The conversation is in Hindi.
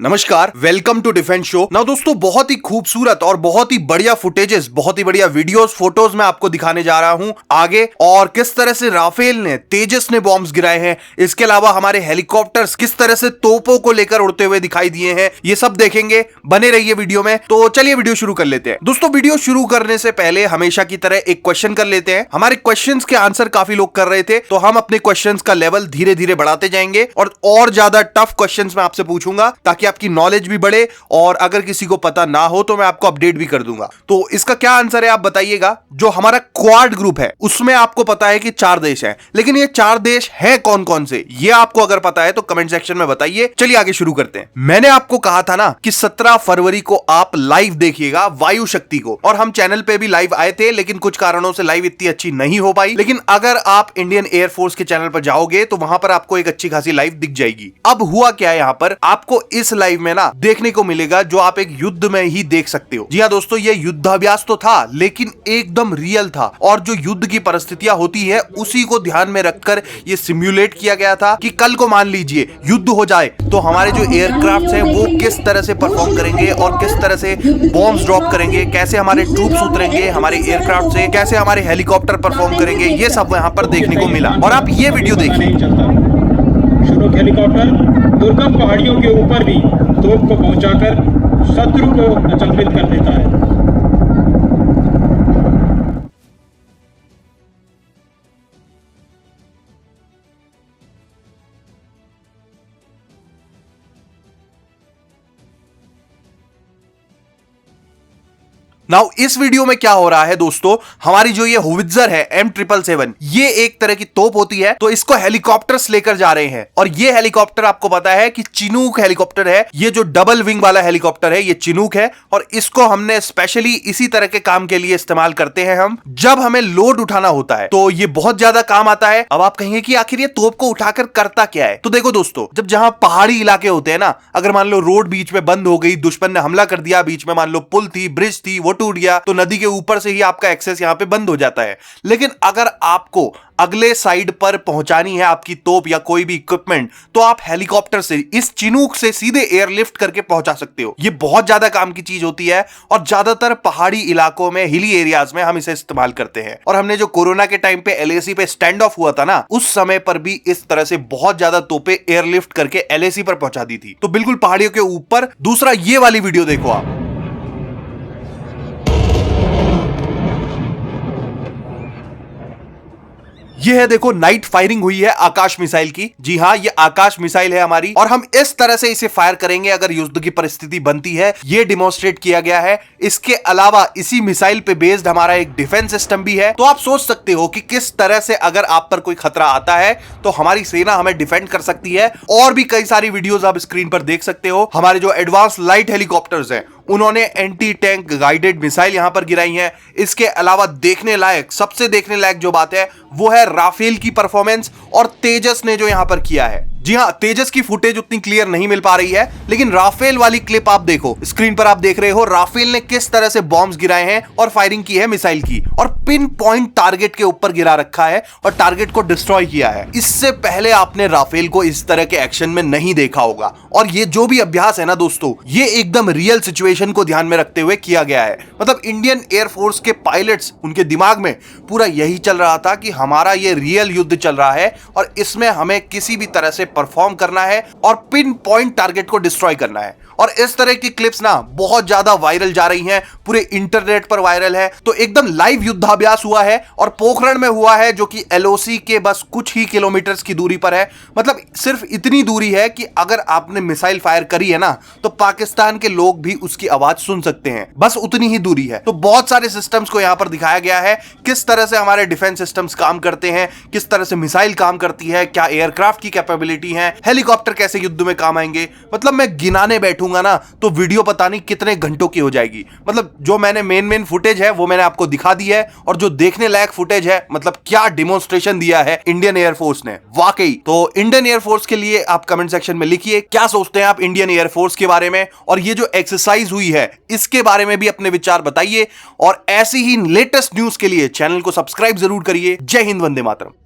नमस्कार, वेलकम टू डिफेंस शो। ना दोस्तों, बहुत ही खूबसूरत और बहुत ही बढ़िया फुटेजेस, बहुत ही बढ़िया वीडियोस, फोटोज मैं आपको दिखाने जा रहा हूं आगे। और किस तरह से राफेल ने, तेजस ने बॉम्ब्स गिराए हैं, इसके अलावा हमारे हेलीकॉप्टर्स किस तरह से तोपों को लेकर उड़ते हुए दिखाई दिए हैं, ये सब देखेंगे। बने रहिए वीडियो में। तो चलिए वीडियो शुरू कर लेते हैं। दोस्तों, वीडियो शुरू करने से पहले हमेशा की तरह एक क्वेश्चन कर लेते हैं। हमारे क्वेश्चंस के आंसर काफी लोग कर रहे थे, तो हम अपने क्वेश्चंस का लेवल धीरे धीरे बढ़ाते जाएंगे और ज्यादा टफ क्वेश्चंस मैं आपसे पूछूंगा, ताकि आपकी नॉलेज भी बढ़े और अगर किसी को पता ना हो तो मैं आपको अपडेट भी कर दूंगा। तो इसका क्या आंसर है आप बताइएगा। जो हमारा क्वाड ग्रुप है उसमें आपको पता है कि 4 देश हैं, लेकिन ये 4 देश हैं कौन कौन से, ये आपको अगर पता है तो कमेंट सेक्शन में बताइए। चलिए आगे शुरू करते हैं। मैंने आपको कहा था ना कि 17 फरवरी को आप लाइव देखिएगा वायु शक्ति को, और हम चैनल पे भी लाइव आए थे, लेकिन कुछ कारणों से लाइव इतनी अच्छी नहीं हो पाई। लेकिन अगर आप इंडियन एयरफोर्स के चैनल पर जाओगे तो वहां पर आपको एक अच्छी खासी लाइव दिख जाएगी। अब हुआ क्या है, यहां पर आपको इस लाइव में ना देखने को मिलेगा जो आप एक युद्ध में ही देख सकते हो। जी हां दोस्तों, ये युद्धाभ्यास तो था, लेकिन एकदम रियल था। और जो युद्ध की परिस्थितियां होती है उसी को ध्यान में रखकर ये सिम्युलेट किया गया था कि कल को मान लीजिए युद्ध हो जाए तो हमारे जो एयरक्राफ्ट हैं वो किस तरह से परफॉर्म करेंगे और किस तरह से बॉम्ब्स ड्रॉप करेंगे, कैसे हमारे ट्रूप्स उतरेंगे हमारे एयरक्राफ्ट से, कैसे हमारे हेलीकॉप्टर परफॉर्म करेंगे, ये सब यहाँ पर देखने को मिला। और आप ये वीडियो देखिए। शुरू हेलीकॉप्टर दुर्गम पहाड़ियों के ऊपर भी तोप को पहुंचाकर शत्रु को अचंभित कर देता है। नाउ इस वीडियो में क्या हो रहा है दोस्तों, हमारी जो ये होवित्जर है M777, ये एक तरह की तोप होती है, तो इसको हेलीकॉप्टर्स लेकर जा रहे हैं। और ये हेलीकॉप्टर आपको पता है कि चिनूक हेलीकॉप्टर है। ये जो डबल विंग वाला हेलीकॉप्टर है ये चिनूक है, और इसको हमने स्पेशली इसी तरह के काम के लिए इस्तेमाल करते हैं हम, जब हमें लोड उठाना होता है तो ये बहुत ज्यादा काम आता है। अब आप कहेंगे कि आखिर ये तोप को उठाकर करता क्या है, तो देखो दोस्तों, जब जहां पहाड़ी इलाके होते हैं ना, अगर मान लो रोड बीच में बंद हो गई, दुश्मन ने हमला कर दिया, बीच में मान लो पुल थी, ब्रिज थी, वो टूट गया, तो नदी के ऊपर से ही आपका एक्सेस यहां पे बंद हो जाता है। लेकिन अगर आपको अगले साइड पर पहुंचानी है आपकी तोप या कोई भी इक्विपमेंट, तो आप हेलीकॉप्टर से, इस चिनूक से सीधे एयरलिफ्ट करके पहुंचा सकते हो। ये बहुत ज्यादा काम की चीज होती है, और ज्यादातर पहाड़ी इलाकों में, हिली एरियाज में हम इसे इस्तेमाल करते हैं। और हमने जो कोरोना के टाइम पे LAC पे स्टैंड ऑफ हुआ था ना, उस समय पर भी इस तरह से बहुत ज्यादा तोपें एयरलिफ्ट करके LAC पर पहुंचा दी थी। तो बिल्कुल पहाड़ियों के ऊपर। दूसरा, ये वाली वीडियो देखो आप। ये है, देखो, नाइट फायरिंग हुई है आकाश मिसाइल की। जी हां, ये आकाश मिसाइल है हमारी, और हम इस तरह से इसे फायर करेंगे अगर युद्ध की परिस्थिति बनती है, ये डिमॉन्स्ट्रेट किया गया है। इसके अलावा इसी मिसाइल पे बेस्ड हमारा एक डिफेंस सिस्टम भी है। तो आप सोच सकते हो कि किस तरह से अगर आप पर कोई खतरा आता है तो हमारी सेना हमें डिफेंड कर सकती है। और भी कई सारी वीडियोस आप स्क्रीन पर देख सकते हो। हमारे जो एडवांस लाइट हेलीकॉप्टर्स हैं उन्होंने एंटी टैंक गाइडेड मिसाइल यहां पर गिराई हैं। इसके अलावा देखने लायक, सबसे देखने लायक जो बात है वो है राफेल की परफॉर्मेंस और तेजस ने जो यहां पर किया है। जी हां, तेजस की फुटेज उतनी क्लियर नहीं मिल पा रही है, लेकिन राफेल वाली क्लिप आप देखो, स्क्रीन पर आप देख रहे हो राफेल ने किस तरह से बॉम्ब्स गिराए हैं और फायरिंग की है मिसाइल की, और पिन पॉइंट टारगेट के ऊपर गिरा रखा है और टारगेट को डिस्ट्रॉय किया है। इससे पहले आपने राफेल को इस तरह के एक्शन में नहीं देखा होगा। और ये जो भी अभ्यास है ना दोस्तों, ये एकदम रियल सिचुएशन को ध्यान में रखते हुए किया गया है। मतलब इंडियन एयरफोर्स के पायलट्स, उनके दिमाग में पूरा यही चल रहा था कि हमारा ये रियल युद्ध चल रहा है और इसमें हमें किसी भी तरह से परफॉर्म करना है और पिन पॉइंट टारगेट को डिस्ट्रॉय करना है। और इस तरह की क्लिप्स ना बहुत ज्यादा वायरल जा रही हैं, पूरे इंटरनेट पर वायरल है। तो एकदम लाइव युद्धाभ्यास हुआ है, और पोखरण में हुआ है, जो कि LOC के बस कुछ ही किलोमीटर्स की दूरी पर है। मतलब सिर्फ इतनी दूरी है कि अगर आपने मिसाइल फायर करी है ना, तो पाकिस्तान के लोग भी उसकी आवाज सुन सकते हैं, बस उतनी ही दूरी है। तो बहुत सारे सिस्टम्स को यहां पर दिखाया गया है, किस तरह से हमारे डिफेंस सिस्टम्स काम करते हैं, किस तरह से मिसाइल काम करती है, क्या एयरक्राफ्ट की कैपेबिलिटी है, हेलीकॉप्टर कैसे युद्ध में काम आएंगे। मतलब मैं गिनाने बैठूंगा ना तो वीडियो पता नहीं कितने घंटों की हो जाएगी। मतलब जो मैंने मेन फुटेज है वो मैंने आपको दिखा दी है, और जो देखने लायक फुटेज है, मतलब क्या डिमॉन्स्ट्रेशन दिया है इंडियन एयरफोर्स ने, वाकई। तो इंडियन एयरफोर्स के लिए आप कमेंट सेक्शन में लिखिए क्या सोचते हैं आप इंडियन एयरफोर्स के बारे में, और ये जो एक्सरसाइज हुई है इसके बारे में भी अपने विचार बताइए। और ऐसी ही लेटेस्ट न्यूज के लिए चैनल को सब्सक्राइब जरूर करिए। जय हिंद, वंदे मातरम।